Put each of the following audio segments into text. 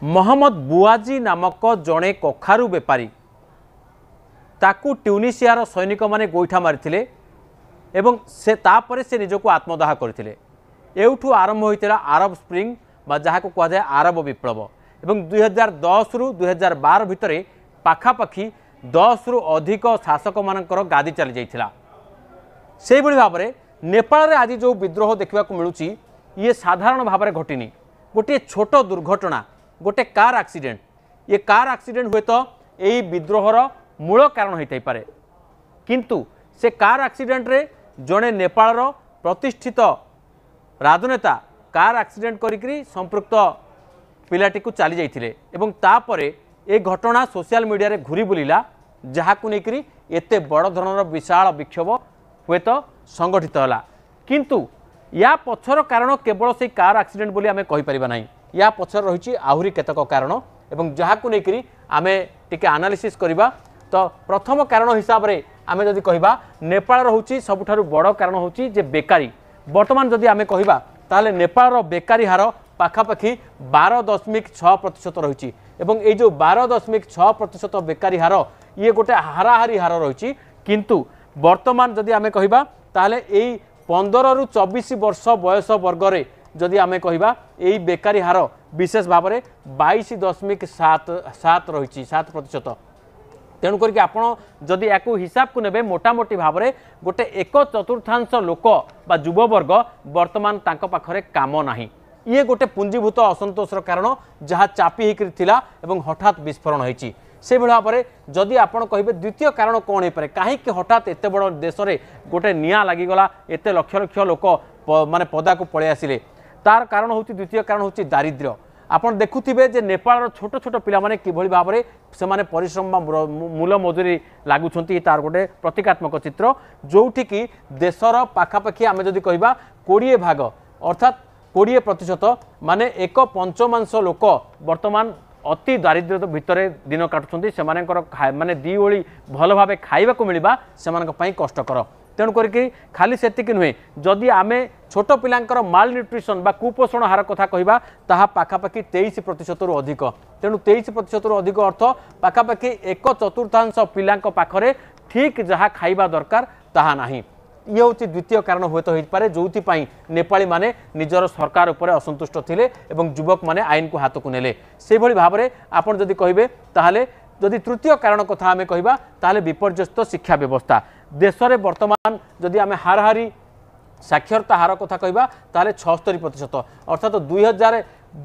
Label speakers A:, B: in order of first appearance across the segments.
A: मोहम्मद बुआजी नामक जड़े कखारु बेपारी ताकू ट्यूनिशियार सैनिक माने गोईठा मारी से तापरे से निजक आत्मदाह करते एवठू आरंभ होता आरब स्प्रिंग जहाँ को कहुए आरब विप्लव एवं 2010 रु 2012 भितर पाखापाखि 10 रु अधिक शासक मानकर गादी चली जाइथिला। से भाव में नेपाल आज जो विद्रोह देखा मिलूँ ये साधारण भाव में घटनी गोटे छोट दुर्घटना गोटे कार एक्सीडेंट ये कार एक्सीडेंट हुए तो यही विद्रोहर मूल कारण होता पारे किंतु से कार एक्सीडेंट रे जड़े नेपाल प्रतिष्ठित राजनेता कार एक्सीडेंट करी संपृक्त पिलाटी को चली जाइथिले एवं तापरे ए घटना सोशल मीडिया रे घूरी बुलिला जहाँ को लेकरी एते बड़ धरणर विशाल विक्षोभ हुए तो संगठित होला किंतु या पछर कारण केवल से कार एक्सीडेंट बोली आमे कहि परिबा नाही या पछर रही आहुरी केतक कारण एवं जहाँ को लेकरी आमे टिके एनालिसिस करिबा तो प्रथम कारण हिसाब रे आमे जदि कहिबा नेपाल होउची सबुठारु बड़ कारण होउची जे बेकारी वर्तमान जदि आमे कहिबा ताले नेपाल रो बेकारी हार पाखापाखि 12.6% रही एवं ये जो 12.6% बेकारी हार ये गोटे हाराहारी हार रही किंतु वर्तमान जदि आमे कहिबा ताले एई 15 रु 24 वर्ष बयस वर्ग रे जदि आमे कहिबा एई बेकारी हार विशेष भाव में 22.7 रही 7%। तेणु करके आपण जदि याकू हिसाब को नेबे मोटामोटी भाव में गोटे 1/4 लोक बा युववर्ग वर्तमान तांको पाखरे काम नाही ये गोटे पुंजीभूत असंतोषर कारण जहाँ चापी होकर थिला एवं हठात विस्फोरण होती से भाव में जदि आपण कहे द्वितीय कारण कौन हो पाए कहीं हठात एत बड़ देश में गोटे निआ लगिगला एत लक्ष लक्ष लोक माने पदा को पलि आसिले तार कारण हूँ द्वितीय कारण हूँ दारिद्र्य। आपड़ देखुथिबे जे नेपाल छोट छोट पिला माने किभली भाव में से परिश्रम मूल मजूरी लगुंट तार गोटे प्रतीकात्मक चित्र जोठी कि देशर पाखापाखि आमे जदि कहबा 20 भाग अर्थात 20% माने 1/5 लोक वर्तमान अति दारिद्र्य भितर दिन काटुंट से माने दी ओली भल भाव खाइबा को मिलवा से कष्टकर तेणु करके खाली सेतिक नुहे जदि आमे छोट पिलांकर माल न्यूट्रिशन बा कुपोषण हार कथा कहबा ताहा पाखापाखि 23% रु अधिक तेणु 23% रु अधिक अर्थ पाखापाखि 1/4 पिलांक पाखरे ठीक जहाँ खाइबा दरकार ताहा नाही ये हूँ द्वितीय कारण हुए तो पारे जो नेपाली माने निजर सरकार उपर असंतुष्ट थिले एवं युवक माने आईन को हाथ को नेले से भली भाव में आपन जदि कहिबे ताहाले जदि तृतीय कारण कथा आमे कहिबा ताहाले विपर्यस्त शिक्षा व्यवस्था देश में वर्तमान जदि आमे हाराहारी साक्षरता हार कथा कहिबा ताहाले 76% अर्थात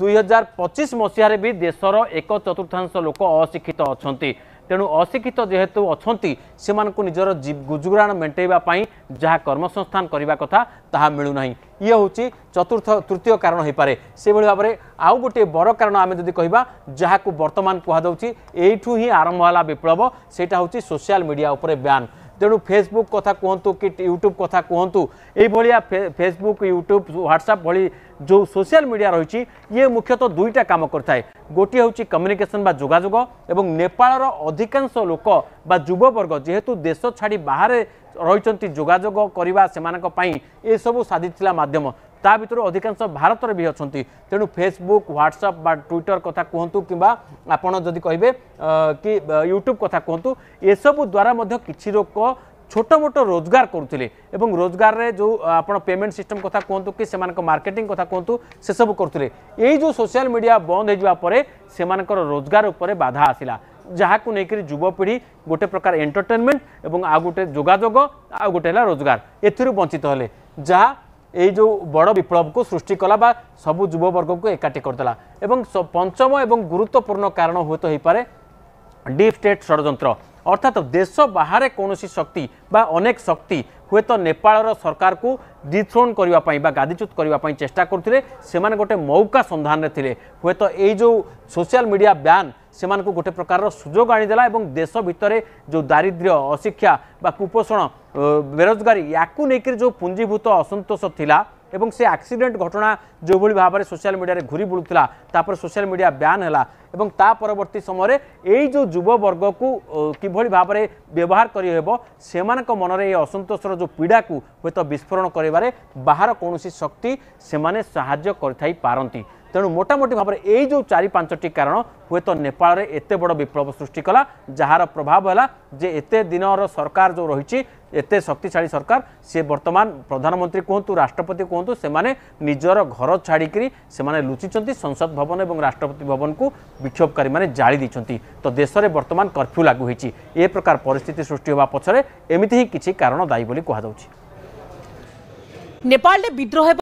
A: 2025 मसीह भी देशर 1/4 लोक अशिक्षित अछंती तेणु अशिक्षित जेहेतु अछंती सेमानकु निजर गुजराण मेंटेबा पई जहाँ कर्मसंस्थान करने कथा ताहा मिलूना ये हूँ तृतीय कारण हो पारे से भाव में आउ गोटे बड़ कारण आम जदि कहबा जहाँ को वर्तमान कहुच्छी एठू ही आरंभ होला विप्लव सेटा हूँ सोशल मीडिया उपरे बैन तेणु फेसबुक कथा कहतु कि यूट्यूब कथा कहतु ये फेसबुक यूट्यूब व्हाट्सएप भली जो सोशल मीडिया रही ये मुख्यतः दुईटा काम करता है गोटे हूँ कम्युनिकेशन बा जोगाजोग एवं नेपाल अधिकांश लोक बा युववर्ग जेहेतु देश छाड़ी बाहर रही जोगाजोग करने से ये सब साधिला माध्यम ता भीतर अधिकांश भारत भी अच्छा तेणु फेसबुक व्हाट्सएप बा ट्विटर कथा कहतु कि आपड़ जदि कहे कि यूट्यूब कथा कहतु ये सब द्वारा किसी लोक छोट मोट रोजगार करुले एवं रोजगार रे जो आपण पेमेंट सिस्टम कथा कहतु कि से मार्केटिंग कथा कहतु से सब करुले यही जो सोशल मीडिया बंद हो रोजगार उपर बाधा आसिला जहाँ को लेकर युवपीढ़ी गोटे प्रकार एंटरटेनमेंट एवं आ गोटे जोगाजोग आ गोटे रोजगार एथिरु वंचित हेले जहाँ ये जो बड़ विप्लव को सृष्टि कला बा सबु युववर्ग को एकाठी करदेला एवं पंचम एवं गुरुत्वपूर्ण कारण हुए तो हो पारे डीप स्टेट षड्यंत्र अर्थात देश बाहर कौन शक्ति बा अनेक शक्ति हुए तो नेपाल सरकार को डिथ्रोन करने गादीच्युत करने चेष्टा करते से गोटे मौका संधान में थे हुए तो ये जो सोशल मीडिया बैन से गोटे प्रकार सुजोग आनीदेला एवं देश भितर जो दारिद्र्य अशिक्षा बा कुपोषण बेरोजगारी याकू लेकर जो पुंजीभूत असंतोष थिला एवं से एक्सीडेंट घटना जो भली भाव में सोशल मीडिया रे घूरी बुलूला तापर सोशल मीडिया बैन है एवं ता परवर्ती समय यही जो युववर्ग को किभली भाव में व्यवहार करें से मन में असंतोषर जो पीड़ा को हूँ तो विस्फोरण कर बाहर कौन शक्ति से साहाय्य कर पारती तेणु मोटामोटी भाव में यही जो 4-5टी कारण हुए तो नेपाल में एत बड़ विप्लव सृष्टि कला जार प्रभाव है जे एत दिन सरकार जो रही एत शक्तिशाली सरकार सी वर्तमान प्रधानमंत्री कहतु राष्ट्रपति कहतु से निजर घर छाड़ी से लुचिंट संसद भवन और राष्ट्रपति भवन को विक्षोभकारी मैंने जाली देती तो देश में वर्तमान कर्फ्यू लागू होती ए प्रकार परिस्थिति सृष्टि होगा पछरे एमती ही किसी कारण दायी बोली कहुछि।
B: नेपाल विद्रोह